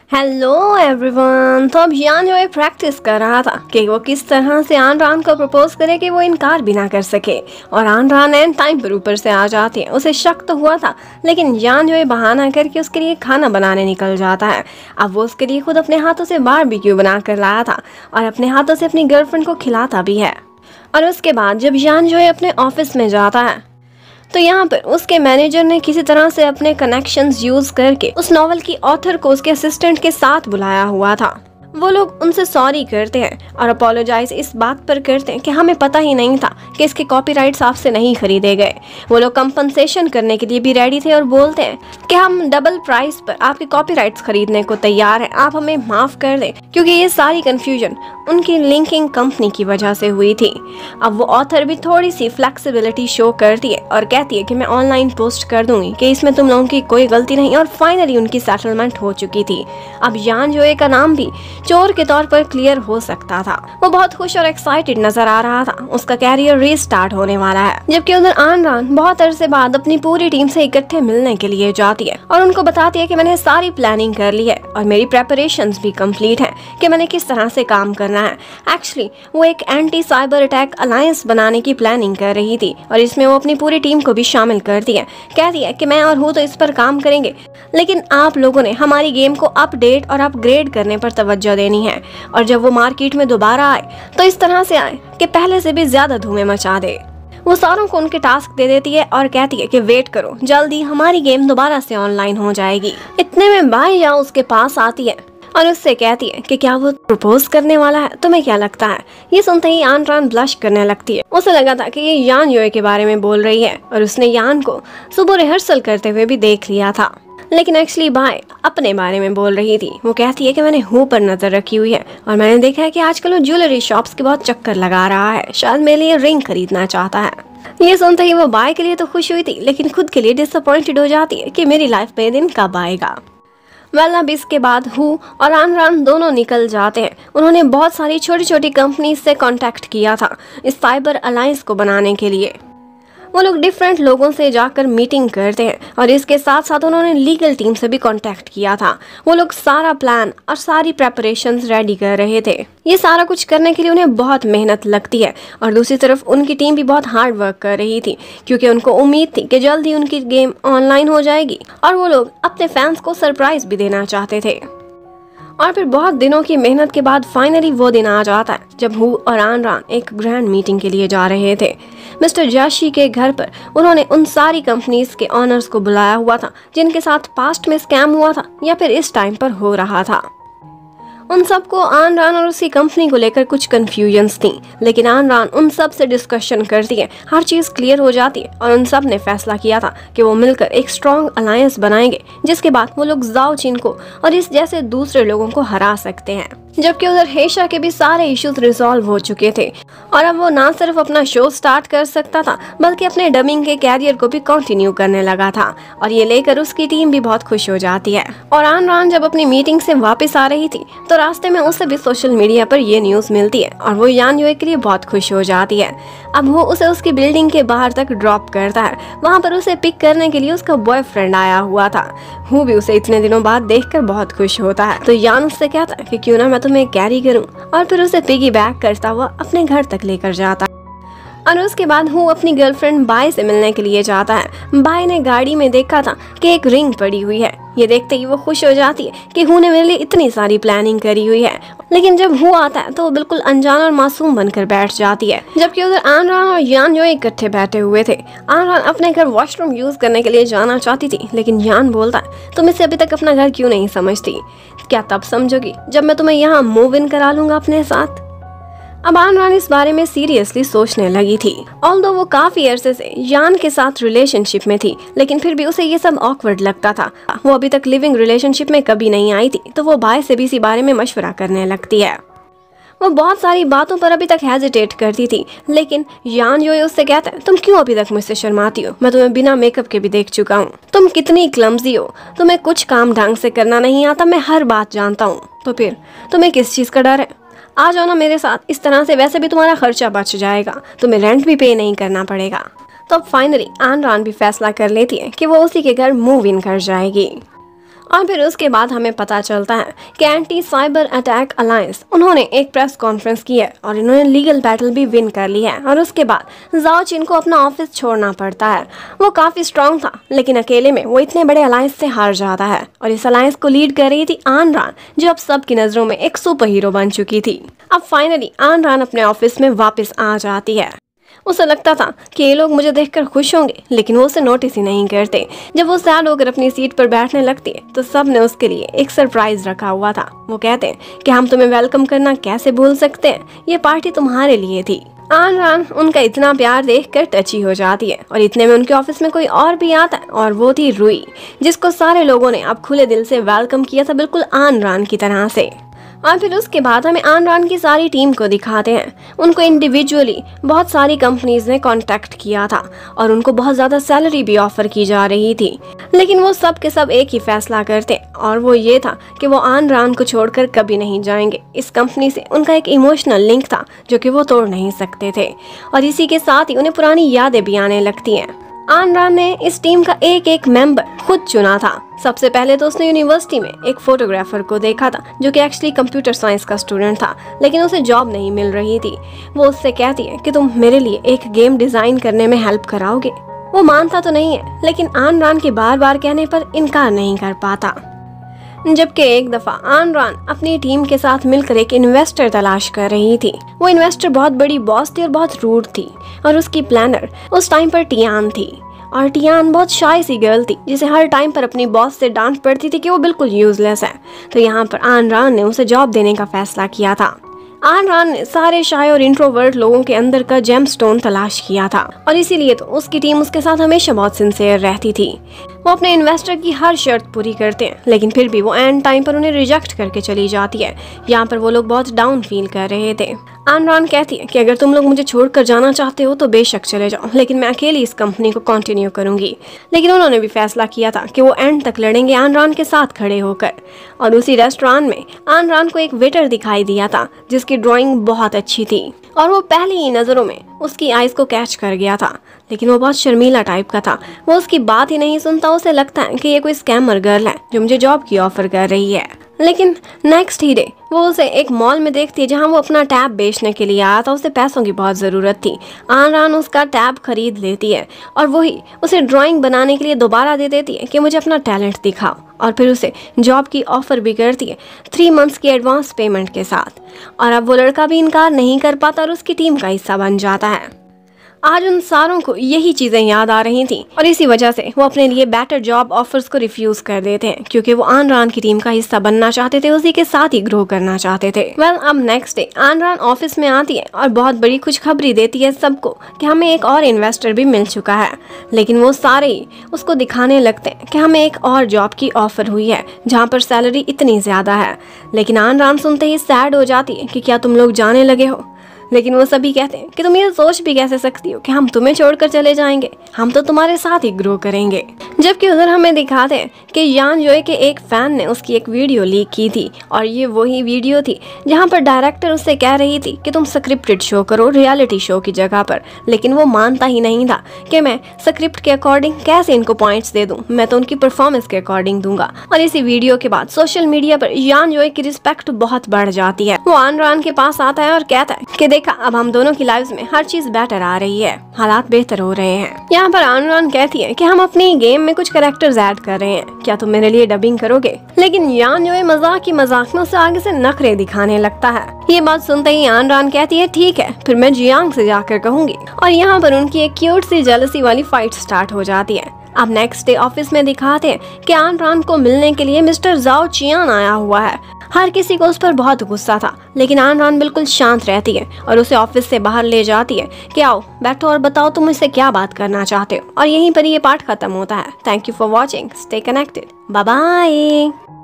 Hello everyone. तो अब यान जो है प्रैक्टिस कर रहा था कि वो किस तरह से आन रान को प्रपोज करे कि वो इनकार भी ना कर सके, और आन रान एंड टाइम पर ऊपर से आ जाती है। उसे शक तो हुआ था, लेकिन यान जो है बहाना करके उसके लिए खाना बनाने निकल जाता है। अब वो उसके लिए खुद अपने हाथों से बारबेक्यू बना कर लाया था और अपने हाथों से अपनी गर्लफ्रेंड को खिलाता भी है। और उसके बाद जब यान जो है अपने ऑफिस में जाता है तो यहाँ पर उसके मैनेजर ने किसी तरह से अपने कनेक्शंस यूज करके उस नॉवल की ऑथर को उसके असिस्टेंट के साथ बुलाया हुआ था। वो लोग उनसे सॉरी करते हैं और अपोलोजाइज इस बात पर करते हैं कि हमें पता ही नहीं था कि इसके कॉपीराइट्स आपसे नहीं खरीदे गए। वो लोग कंपनसेशन करने के लिए भी रेडी थे और बोलते हैं कि हम डबल प्राइस पर आपके कॉपीराइट्स खरीदने को तैयार हैं, आप हमें माफ कर दें, क्योंकि ये सारी कंफ्यूजन उनकी लिंकिंग कंपनी की वजह से हुई थी। अब वो ऑथर भी थोड़ी सी फ्लेक्सिबिलिटी शो करती है और कहती है कि मैं ऑनलाइन पोस्ट कर दूंगी कि इसमें तुम लोगों की कोई गलती नहीं, और फाइनली उनकी सेटलमेंट हो चुकी थी। अब यान जोए का नाम भी चोर के तौर पर क्लियर हो सकता था। वो बहुत खुश और एक्साइटेड नजर आ रहा था, उसका कैरियर रीस्टार्ट होने वाला है। जबकि उधर आन रान बहुत अरसे बाद अपनी पूरी टीम से इकट्ठे मिलने के लिए जाती है और उनको बताती है कि मैंने सारी प्लानिंग कर ली है और मेरी प्रेपरेशंस भी कंप्लीट है कि मैंने किस तरह से काम करना है। एक्चुअली वो एक एंटी साइबर अटैक अलायंस बनाने की प्लानिंग कर रही थी और इसमें वो अपनी पूरी टीम को भी शामिल करती है। कहती है कि मैं और हूँ तो इस पर काम करेंगे, लेकिन आप लोगों ने हमारी गेम को अपडेट और अपग्रेड करने पर तवज्जो देनी है, और जब वो मार्केट में दोबारा आए तो इस तरह से आए कि पहले से भी ज्यादा धूमें मचा दे। वो सारों को उनके टास्क दे देती है और कहती है कि वेट करो, जल्दी हमारी गेम दोबारा से ऑनलाइन हो जाएगी। इतने में बाया उसके पास आती है और उससे कहती है कि क्या वो प्रपोज करने वाला है, तुम्हें क्या लगता है। ये सुनते ही आन रान ब्लश करने लगती है। उसे लगा था कि ये यान योए के बारे में बोल रही है और उसने यान को सुबह रिहर्सल करते हुए भी देख लिया था, लेकिन एक्चुअली बाय अपने बारे में बोल रही थी। वो कहती है कि मैंने हूँ पर नजर रखी हुई है और मैंने देखा है कि आजकल वो ज्वेलरी शॉप्स के बहुत चक्कर लगा रहा है, शायद मेरे लिए रिंग खरीदना चाहता है। ये सुनते ही वो बाय के लिए तो खुश हुई थी, लेकिन खुद के लिए डिसअपॉइंटेड हो जाती है कि मेरी लाइफ में ये दिन कब आएगा। वेल अब इसके बाद हु और आन रान दोनों निकल जाते हैं। उन्होंने बहुत सारी छोटी छोटी कंपनी से कांटेक्ट किया था इस साइबर अलायंस को बनाने के लिए। वो लोग डिफरेंट लोगों से जाकर मीटिंग करते हैं और इसके साथ साथ उन्होंने लीगल टीम से भी कांटेक्ट किया था। वो लोग सारा प्लान और सारी प्रेपरेशंस रेडी कर रहे थे। ये सारा कुछ करने के लिए उन्हें बहुत मेहनत लगती है और दूसरी तरफ उनकी टीम भी बहुत हार्ड वर्क कर रही थी, क्योंकि उनको उम्मीद थी कि जल्द ही उनकी गेम ऑनलाइन हो जाएगी और वो लोग अपने फैंस को सरप्राइज भी देना चाहते थे। और फिर बहुत दिनों की मेहनत के बाद फाइनली वो दिन आ जाता है जब हु और आन रान एक ग्रैंड मीटिंग के लिए जा रहे थे। मिस्टर जाशी के घर पर उन्होंने उन सारी कंपनीज के ऑनर्स को बुलाया हुआ था जिनके साथ पास्ट में स्कैम हुआ था या फिर इस टाइम पर हो रहा था। उन सबको आन रान और उसी कंपनी को लेकर कुछ कंफ्यूजन्स थी, लेकिन आन रान उन सब से डिस्कशन करती है, हर चीज क्लियर हो जाती है और उन सब ने फैसला किया था कि वो मिलकर एक स्ट्रॉन्ग अलायंस बनाएंगे, जिसके बाद वो लोग जाओ चीन को और इस जैसे दूसरे लोगों को हरा सकते हैं। जबकि उधर हेशा के भी सारे इश्यूज रिजॉल्व हो चुके थे और अब वो ना सिर्फ अपना शो स्टार्ट कर सकता था बल्कि अपने डबिंग के कैरियर को भी कंटिन्यू करने लगा था, और ये लेकर उसकी टीम भी बहुत खुश हो जाती है। और आन रान जब अपनी मीटिंग से वापस आ रही थी तो रास्ते में उसे भी सोशल मीडिया पर ये न्यूज मिलती है और वो यान योए के लिए बहुत खुश हो जाती है। अब वो उसे उसकी बिल्डिंग के बाहर तक ड्रॉप करता है। वहाँ पर उसे पिक करने के लिए उसका बॉयफ्रेंड आया हुआ था। हु भी उसे इतने दिनों बाद देखकर बहुत खुश होता है, तो यान उससे कहता है कि क्यों ना मैं तुम्हें कैरी करूं, और फिर उसे पिगी बैक करता हुआ अपने घर तक लेकर जाता है। और उसके बाद हु अपनी गर्लफ्रेंड बाय से मिलने के लिए जाता है। बाय ने गाड़ी में देखा था कि एक रिंग पड़ी हुई है। ये देखते ही वो खुश हो जाती है कि हु ने मेरे लिए इतनी सारी प्लानिंग करी हुई है, लेकिन जब हु आता है तो वो बिल्कुल अनजान और मासूम बनकर बैठ जाती है। जबकि उधर आन रान और यान जो इकट्ठे बैठे हुए थे। आन रान अपने घर वॉशरूम यूज करने के लिए जाना चाहती थी, लेकिन यान बोलता है तुम इसे अभी तक अपना घर क्यों नहीं समझती, क्या तब समझोगी जब मैं तुम्हें यहाँ मूव इन करा लूंगा अपने साथ। अब आन रान इस बारे में सीरियसली सोचने लगी थी। ऑल्दो वो काफी अरसे से यान के साथ रिलेशनशिप में थी, लेकिन फिर भी उसे ये सब ऑकवर्ड लगता था। वो अभी तक लिविंग रिलेशनशिप में कभी नहीं आई थी, तो वो बाय से भी इसी बारे में मशवरा करने लगती है। वो बहुत सारी बातों पर अभी तक हेजिटेट करती थी, लेकिन यान जो उससे कहता है तुम क्यों अभी तक मुझसे शर्माती हो, मैं तुम्हें बिना मेकअप के भी देख चुका हूँ, तुम कितनी क्लमजी हो, तुम्हें कुछ काम ढंग से करना नहीं आता, मैं हर बात जानता हूँ, तो फिर तुम्हें किस चीज का डर है, आ जाओ ना मेरे साथ, इस तरह से वैसे भी तुम्हारा खर्चा बच जाएगा, तुम्हें रेंट भी पे नहीं करना पड़ेगा। तो अब फाइनली आन रान भी फैसला कर लेती है कि वो उसी के घर मूव इन कर जाएगी। और फिर उसके बाद हमें पता चलता है कि एंटी साइबर अटैक अलायंस उन्होंने एक प्रेस कॉन्फ्रेंस की है और इन्होंने लीगल बैटल भी विन कर ली है। और उसके बाद जाओ चिन को अपना ऑफिस छोड़ना पड़ता है। वो काफी स्ट्रांग था, लेकिन अकेले में वो इतने बड़े अलायंस से हार जाता है। और इस अलायंस को लीड कर रही थी आन रान, जो अब सबकी नजरों में एक सुपर हीरो बन चुकी थी। अब फाइनली आन रान अपने ऑफिस में वापस आ जाती है। उसे लगता था कि ये लोग मुझे देखकर खुश होंगे, लेकिन वो उसे नोटिस ही नहीं करते। जब वो सैड होकर अपनी सीट पर बैठने लगती है तो सब ने उसके लिए एक सरप्राइज रखा हुआ था। वो कहते हैं कि हम तुम्हें वेलकम करना कैसे भूल सकते हैं, ये पार्टी तुम्हारे लिए थी। आन रान उनका इतना प्यार देखकर टची हो जाती है और इतने में उनके ऑफिस में कोई और भी आता है और वो थी रुई, जिसको सारे लोगों ने अब खुले दिल से वेलकम किया था, बिल्कुल आन रान की तरह से। और फिर उसके बाद हमें आन रान की सारी टीम को दिखाते हैं। उनको इंडिविजुअली बहुत सारी कंपनीज ने कांटेक्ट किया था और उनको बहुत ज़्यादा सैलरी भी ऑफर की जा रही थी, लेकिन वो सब के सब एक ही फैसला करते और वो ये था कि वो आन रान को छोड़कर कभी नहीं जाएंगे। इस कंपनी से उनका एक इमोशनल लिंक था जो कि वो तोड़ नहीं सकते थे और इसी के साथ ही उन्हें पुरानी यादें भी आने लगती हैं। आन रान ने इस टीम का एक एक मेंबर खुद चुना था। सबसे पहले तो उसने यूनिवर्सिटी में एक फोटोग्राफर को देखा था जो कि एक्चुअली कंप्यूटर साइंस का स्टूडेंट था, लेकिन उसे जॉब नहीं मिल रही थी। वो उससे कहती है कि तुम मेरे लिए एक गेम डिजाइन करने में हेल्प कराओगे। वो मानता तो नहीं है, लेकिन आन रान के बार बार कहने पर इनकार नहीं कर पाता। जबकि एक दफा आन रान अपनी टीम के साथ मिलकर एक इन्वेस्टर तलाश कर रही थी। वो इन्वेस्टर बहुत बड़ी बॉस थी और बहुत रूड थी और उसकी प्लानर उस टाइम पर टियान थी। और टियान बहुत शाय सी गर्ल थी जिसे हर टाइम पर अपनी बॉस से डांट पड़ती थी कि वो बिल्कुल यूजलेस है। तो यहाँ पर आन रान ने उसे जॉब देने का फैसला किया था। आन रान ने सारे शाय और इंट्रोवर्ट लोगों के अंदर का जेम स्टोन तलाश किया था और इसीलिए तो उसकी टीम उसके साथ हमेशा बहुत सिंसियर रहती थी। वो अपने इन्वेस्टर की हर शर्त पूरी करते हैं, लेकिन फिर भी वो एंड टाइम पर उन्हें रिजेक्ट करके चली जाती है। यहाँ पर वो लोग बहुत डाउन फील कर रहे थे। आन रान कहती है कि अगर तुम लोग मुझे छोड़कर जाना चाहते हो तो बेशक चले जाओ, लेकिन मैं अकेली इस कंपनी को कंटिन्यू करूंगी। लेकिन उन्होंने भी फैसला किया था कि वो एंड तक लड़ेंगे आन रान के साथ खड़े होकर। और उसी रेस्टोरेंट में आन रान को एक वेटर दिखाई दिया था जिसकी ड्राइंग बहुत अच्छी थी और वो पहली ही नज़रों में उसकी आइज़ को कैच कर गया था, लेकिन वो बहुत शर्मीला टाइप का था। वो उसकी बात ही नहीं सुनता। उसे लगता है कि ये कोई स्कैमर गर्ल है जो मुझे जॉब की ऑफर कर रही है। लेकिन नेक्स्ट ही डे वो उसे एक मॉल में देखती है जहां वो अपना टैब बेचने के लिए आया था। उसे पैसों की बहुत ज़रूरत थी। आन रान उसका टैब खरीद लेती है और वही उसे ड्राइंग बनाने के लिए दोबारा दे देती है कि मुझे अपना टैलेंट दिखाओ। और फिर उसे जॉब की ऑफर भी करती है 3 मंथ्स की एडवांस पेमेंट के साथ। और अब वो लड़का भी इनकार नहीं कर पाता और उसकी टीम का हिस्सा बन जाता है। आज उन सारों को यही चीजें याद आ रही थी और इसी वजह से वो अपने लिए बेटर जॉब ऑफर्स को रिफ्यूज कर देते हैं, क्योंकि वो आन रान की टीम का हिस्सा बनना चाहते थे, उसी के साथ ही ग्रो करना चाहते थे। अब नेक्स्ट डे आन रान ऑफिस में आती है और बहुत बड़ी खुशखबरी देती है सबको कि हमें एक और इन्वेस्टर भी मिल चुका है। लेकिन वो सारे ही उसको दिखाने लगते हैं कि हमें एक और जॉब की ऑफर हुई है जहाँ पर सैलरी इतनी ज्यादा है। लेकिन आन रान सुनते ही सैड हो जाती है कि क्या तुम लोग जाने लगे हो। लेकिन वो सभी कहते हैं कि तुम ये सोच भी कैसे सकती हो कि हम तुम्हें छोड़कर चले जाएंगे, हम तो तुम्हारे साथ ही ग्रो करेंगे। जबकि उधर हमें दिखाते हैं कि यान जोए के एक फैन ने उसकी एक वीडियो लीक की थी और ये वही वीडियो थी जहां पर डायरेक्टर उससे कह रही थी कि तुम स्क्रिप्टेड शो करो रियलिटी शो की जगह पर। लेकिन वो मानता ही नहीं था कि मैं स्क्रिप्ट के अकॉर्डिंग कैसे इनको पॉइंट्स दे दूं, मैं तो उनकी परफॉर्मेंस के अकॉर्डिंग दूंगा। और इसी वीडियो के बाद सोशल मीडिया पर यान जोए की रिस्पेक्ट बहुत बढ़ जाती है। वो आन रान के पास आता है और कहता है कि देखा, अब हम दोनों की लाइव्स में हर चीज बेटर आ रही है, हालात बेहतर हो रहे हैं। यहाँ पर आन रान कहती है कि हम अपनी गेम में कुछ कैरेक्टर्स ऐड कर रहे हैं, क्या तुम मेरे लिए डबिंग करोगे। लेकिन यान जो मजाक की मजाक में उसे आगे से नखरे दिखाने लगता है। ये बात सुनते ही आन रान कहती है ठीक है, फिर मैं जियांग से जाकर कहूंगी। और यहाँ पर उनकी एक क्यूट सी जेलसी वाली फाइट स्टार्ट हो जाती है। अब नेक्स्ट डे ऑफिस में दिखाते हैं कि आन रान को मिलने के लिए मिस्टर जाओ चियान आया हुआ है। हर किसी को उस पर बहुत गुस्सा था, लेकिन आन रान बिल्कुल शांत रहती है और उसे ऑफिस से बाहर ले जाती है कि आओ बैठो और बताओ तुम मुझसे क्या बात करना चाहते हो। और यहीं पर ये पार्ट खत्म होता है। Thank you for watching, stay connected, bye bye.